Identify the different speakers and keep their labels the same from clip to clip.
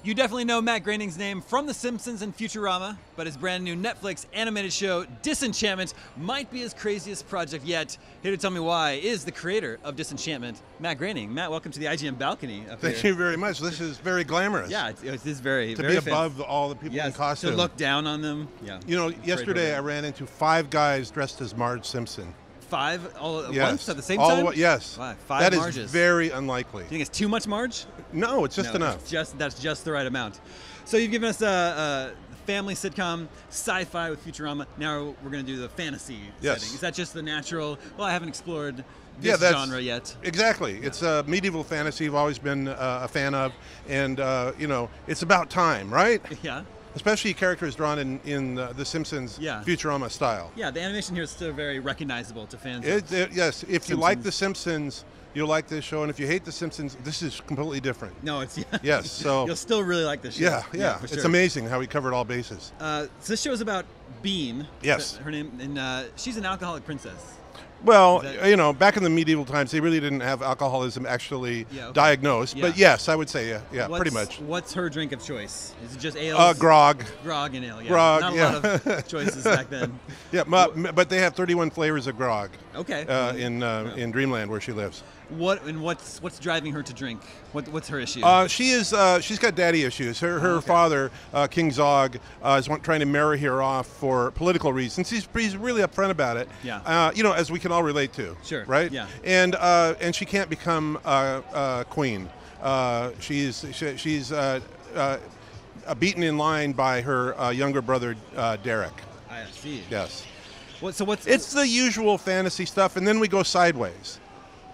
Speaker 1: You definitely know Matt Groening's name from The Simpsons and Futurama, but his brand new Netflix animated show, Disenchantment, might be his craziest project yet. Here to tell me why is the creator of Disenchantment, Matt Groening. Matt, welcome to the IGN balcony up
Speaker 2: Thank
Speaker 1: here.
Speaker 2: you very much. This is very glamorous.
Speaker 1: Yeah, it is very,
Speaker 2: to
Speaker 1: very
Speaker 2: be above all the people in costume.
Speaker 1: to look down on them. Yeah.
Speaker 2: You know, yesterday I ran into 5 guys dressed as Marge Simpson.
Speaker 1: 5 all at
Speaker 2: Yes.
Speaker 1: once at the same
Speaker 2: all
Speaker 1: time?
Speaker 2: Yes.
Speaker 1: Wow, 5
Speaker 2: That
Speaker 1: Marges.
Speaker 2: is very unlikely.
Speaker 1: Do you think it's too much Marge?
Speaker 2: No, it's just
Speaker 1: No,
Speaker 2: enough.
Speaker 1: That's just the right amount. So you've given us a family sitcom, sci-fi with Futurama. Now we're going to do the fantasy
Speaker 2: Yes.
Speaker 1: setting. Is that just the natural? Well, I haven't explored
Speaker 2: Yeah,
Speaker 1: this genre yet.
Speaker 2: Exactly. It's medieval fantasy. I've always been a fan of, and you know, it's about time, right?
Speaker 1: Yeah.
Speaker 2: Especially characters drawn in The Simpsons Futurama style.
Speaker 1: Yeah, the animation here is still very recognizable to fans.
Speaker 2: Yes, if you like The Simpsons, you'll like this show, and if you hate The Simpsons, this is completely different.
Speaker 1: No, it's
Speaker 2: yes. So
Speaker 1: you'll still really like this show.
Speaker 2: Yeah.
Speaker 1: For
Speaker 2: It's
Speaker 1: sure.
Speaker 2: amazing how we covered all bases.
Speaker 1: So this show is about Bean.
Speaker 2: Yes.
Speaker 1: Her name, and she's an alcoholic princess.
Speaker 2: Well, you know, back in the medieval times, they really didn't have alcoholism actually diagnosed. But yes, I would say, yeah, pretty much.
Speaker 1: What's her drink of choice? Is it just ale?
Speaker 2: Grog.
Speaker 1: Grog and ale, yeah.
Speaker 2: Grog,
Speaker 1: Not a lot of choices back then.
Speaker 2: Yeah, but they have 31 flavors of grog.
Speaker 1: Okay.
Speaker 2: In Dreamland, where she lives.
Speaker 1: What's driving her to drink? What's her issue?
Speaker 2: She's got daddy issues. Her father, King Zog, is trying to marry her off for political reasons. He's really upfront about it.
Speaker 1: Yeah.
Speaker 2: You know, as we can all relate to.
Speaker 1: Sure.
Speaker 2: Right.
Speaker 1: Yeah.
Speaker 2: And she can't become queen. She's beaten in line by her younger brother Derek.
Speaker 1: I see.
Speaker 2: Yes.
Speaker 1: It's
Speaker 2: the usual fantasy stuff, and then we go sideways.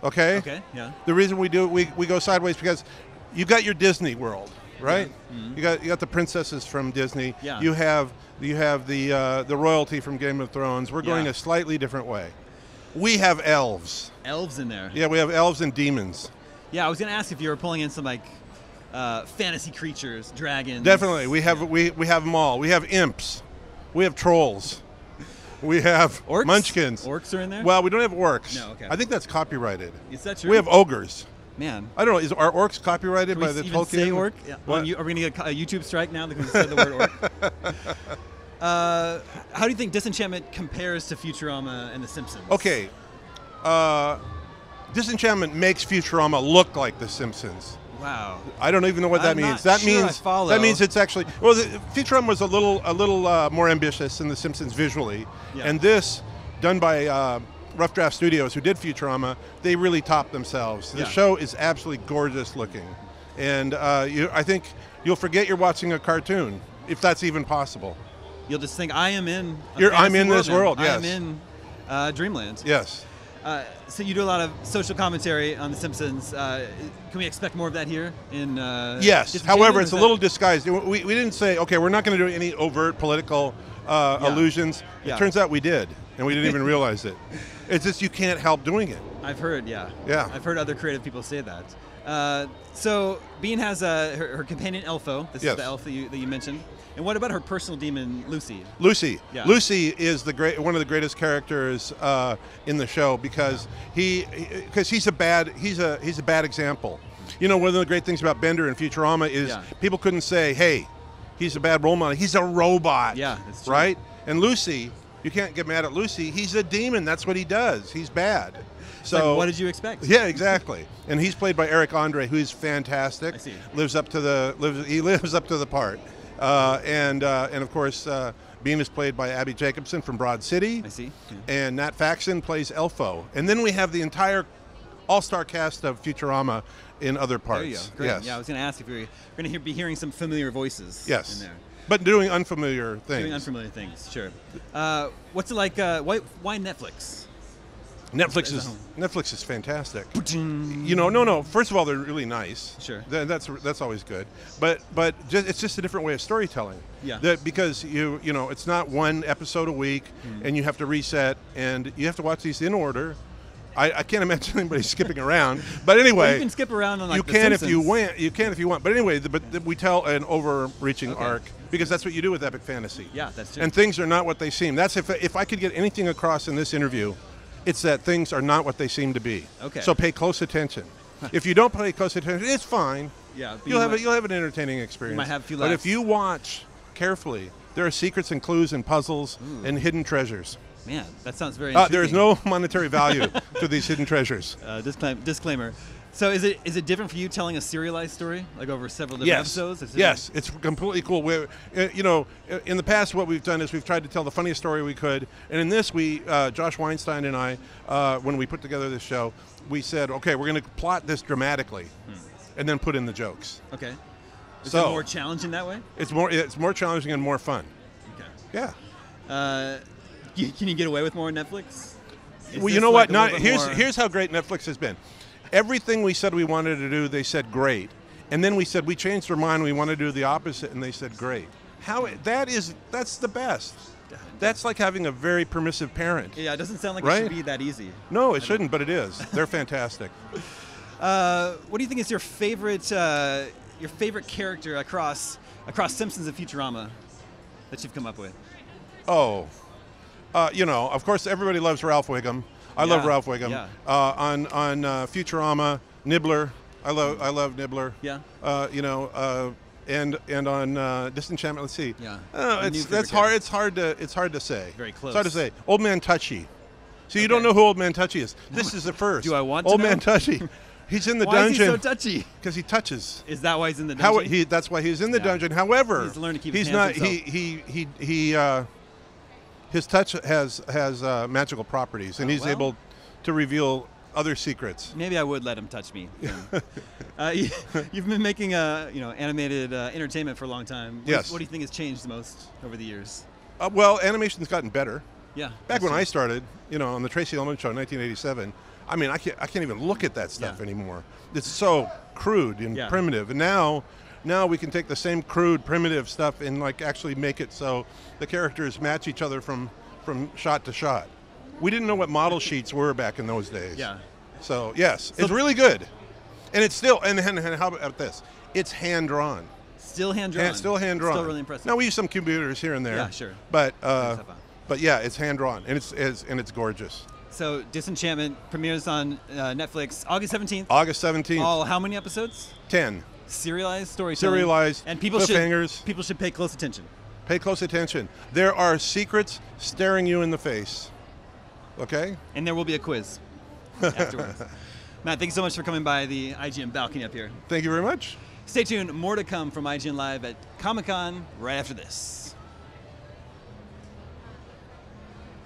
Speaker 2: Okay.
Speaker 1: Okay. Yeah.
Speaker 2: The reason we do it, we go sideways because you got your Disney World, right?
Speaker 1: Yeah. Mm-hmm.
Speaker 2: You got the princesses from Disney.
Speaker 1: Yeah.
Speaker 2: You have the royalty from Game of Thrones. We're going a slightly different way. We have elves.
Speaker 1: Elves in there.
Speaker 2: Yeah, we have elves and demons.
Speaker 1: Yeah, I was gonna ask if you were pulling in some like fantasy creatures, dragons.
Speaker 2: Definitely, we have them all. We have imps. We have trolls. We have
Speaker 1: orcs?
Speaker 2: munchkins.
Speaker 1: Orcs are in there?
Speaker 2: Well, we don't have orcs.
Speaker 1: No, okay.
Speaker 2: I think that's copyrighted.
Speaker 1: Is that true?
Speaker 2: We have ogres.
Speaker 1: Man.
Speaker 2: I don't know. Are orcs copyrighted by the
Speaker 1: even
Speaker 2: Tolkien?
Speaker 1: say orc? Yeah.
Speaker 2: What?
Speaker 1: Are we going to get a YouTube strike now because we said the word orc? How do you think Disenchantment compares to Futurama and The Simpsons?
Speaker 2: Okay. Disenchantment makes Futurama look like The Simpsons.
Speaker 1: Wow.
Speaker 2: I don't even know what that means. That means it's actually Futurama was a little more ambitious than The Simpsons visually, and this, done by Rough Draft Studios, who did Futurama, they really topped themselves. The show is absolutely gorgeous looking, and I think you'll forget you're watching a cartoon if that's even possible.
Speaker 1: You'll just think I am in.
Speaker 2: I'm in this world. Yes.
Speaker 1: I am in Dreamland.
Speaker 2: Yes.
Speaker 1: So you do a lot of social commentary on The Simpsons. Can we expect more of that here?
Speaker 2: Yes. However, it's a little disguised. We didn't say, okay, we're not going to do any overt political allusions. It turns out we did, and we didn't even realize it. It's just you can't help doing it.
Speaker 1: I've heard, yeah. I've heard other creative people say that. So Bean has her companion Elfo. This is the elf that you mentioned. And what about her personal demon, Lucy?
Speaker 2: Lucy. Yeah. Lucy is one of the greatest characters in the show because he's a bad example. You know, one of the great things about Bender and Futurama is people couldn't say, "Hey, he's a bad role model. He's a robot."
Speaker 1: Yeah, that's true.
Speaker 2: Right? And Lucy, you can't get mad at Lucy. He's a demon. That's what he does. He's bad. So
Speaker 1: like, what did you expect?
Speaker 2: Yeah, exactly. And he's played by Eric Andre, who's fantastic.
Speaker 1: I see.
Speaker 2: Lives up to the part. And of course, Bean is played by Abby Jacobson from Broad City.
Speaker 1: I see. Yeah.
Speaker 2: And Nat Faxon plays Elfo. And then we have the entire all-star cast of Futurama in other parts.
Speaker 1: There you go. Great.
Speaker 2: Yes.
Speaker 1: Yeah, I was going to ask if you're going to be hearing some familiar voices.
Speaker 2: Yes.
Speaker 1: In there.
Speaker 2: But doing unfamiliar things.
Speaker 1: Doing unfamiliar things, sure. What's it like? Why Netflix?
Speaker 2: Netflix is fantastic. You know, no. First of all, they're really nice.
Speaker 1: Sure.
Speaker 2: That's always good. But it's just a different way of storytelling.
Speaker 1: Yeah.
Speaker 2: Because you know it's not one episode a week, and you have to reset, and you have to watch these in order. I can't imagine anybody skipping around. But anyway,
Speaker 1: well, you can skip around on like
Speaker 2: you
Speaker 1: The
Speaker 2: can
Speaker 1: Simpsons.
Speaker 2: if you want. You can if you want. But anyway, we tell an overreaching arc because that's what you do with epic fantasy.
Speaker 1: Yeah, that's true.
Speaker 2: And things are not what they seem. That's if I could get anything across in this interview, it's that things are not what they seem to be.
Speaker 1: Okay.
Speaker 2: So pay close attention. If you don't pay close attention, it's fine.
Speaker 1: Yeah,
Speaker 2: you'll have an entertaining experience.
Speaker 1: You might have a few laughs.
Speaker 2: But if you watch carefully, there are secrets and clues and puzzles and hidden treasures.
Speaker 1: Man, that sounds very intriguing.
Speaker 2: There is no monetary value to these hidden treasures.
Speaker 1: Disclaimer. So is it different for you telling a serialized story, like over several different episodes?
Speaker 2: Yes, it's completely cool. In the past, what we've done is we've tried to tell the funniest story we could, and in this, Josh Weinstein and I, when we put together this show, we said, okay, we're going to plot this dramatically, and then put in the jokes.
Speaker 1: Okay. Is it more challenging that way?
Speaker 2: It's more challenging and more fun.
Speaker 1: Okay.
Speaker 2: Yeah.
Speaker 1: Can you get away with more on Netflix?
Speaker 2: Well, you know what? Here's how great Netflix has been. Everything we said we wanted to do, they said great. And then we said we changed our mind, we want to do the opposite, and they said great. That's the best. That's like having a very permissive parent.
Speaker 1: Yeah, it doesn't sound like it should be that easy.
Speaker 2: No, it shouldn't, but it is. They're fantastic.
Speaker 1: What do you think is your favorite character across Simpsons and Futurama that you've come up with?
Speaker 2: Oh, of course, everybody loves Ralph Wiggum. I love Ralph Wiggum.
Speaker 1: Yeah.
Speaker 2: On Futurama, Nibbler. I love Nibbler.
Speaker 1: Yeah.
Speaker 2: And on Disenchantment. Let's see.
Speaker 1: Yeah.
Speaker 2: That's hard. It's hard to say.
Speaker 1: Very close.
Speaker 2: It's hard to say. Old Man Touchy. So you don't know who Old Man Touchy is. This is the first.
Speaker 1: Do I want to
Speaker 2: Old
Speaker 1: know?
Speaker 2: Man Touchy. He's in the
Speaker 1: Why
Speaker 2: dungeon.
Speaker 1: Why is he so touchy?
Speaker 2: Because he touches.
Speaker 1: Is that why he's in the dungeon?
Speaker 2: That's why he's in the dungeon. However,
Speaker 1: he's learned to keep
Speaker 2: he's
Speaker 1: his hands
Speaker 2: not.
Speaker 1: himself.
Speaker 2: His touch has magical properties, and he's able to reveal other secrets.
Speaker 1: Maybe I would let him touch me. You've been making animated entertainment for a long time.
Speaker 2: Yes.
Speaker 1: What do you think has changed the most over the years?
Speaker 2: Animation's gotten better.
Speaker 1: Yeah.
Speaker 2: Back when I started, on the Tracy Ullman Show in 1987, I mean, I can't even look at that stuff anymore. It's so crude and primitive. And now we can take the same crude, primitive stuff and actually make it so the characters match each other from shot to shot. We didn't know what model sheets were back in those days.
Speaker 1: Yeah.
Speaker 2: So yes, it's really good, and it's still and how about this? It's hand drawn.
Speaker 1: Still hand drawn.
Speaker 2: Still hand drawn.
Speaker 1: Still really impressive.
Speaker 2: Now we use some computers here and there.
Speaker 1: Yeah, sure.
Speaker 2: But yeah, it's hand drawn and it's gorgeous.
Speaker 1: So Disenchantment premieres on Netflix August 17th.
Speaker 2: August 17th.
Speaker 1: All how many episodes?
Speaker 2: 10.
Speaker 1: Serialized storytelling.
Speaker 2: Serialized.
Speaker 1: And people should pay close attention.
Speaker 2: Pay close attention. There are secrets staring you in the face. Okay?
Speaker 1: And there will be a quiz afterwards. Matt, thanks so much for coming by the IGN balcony up here.
Speaker 2: Thank you very much.
Speaker 1: Stay tuned. More to come from IGN Live at Comic-Con right after this.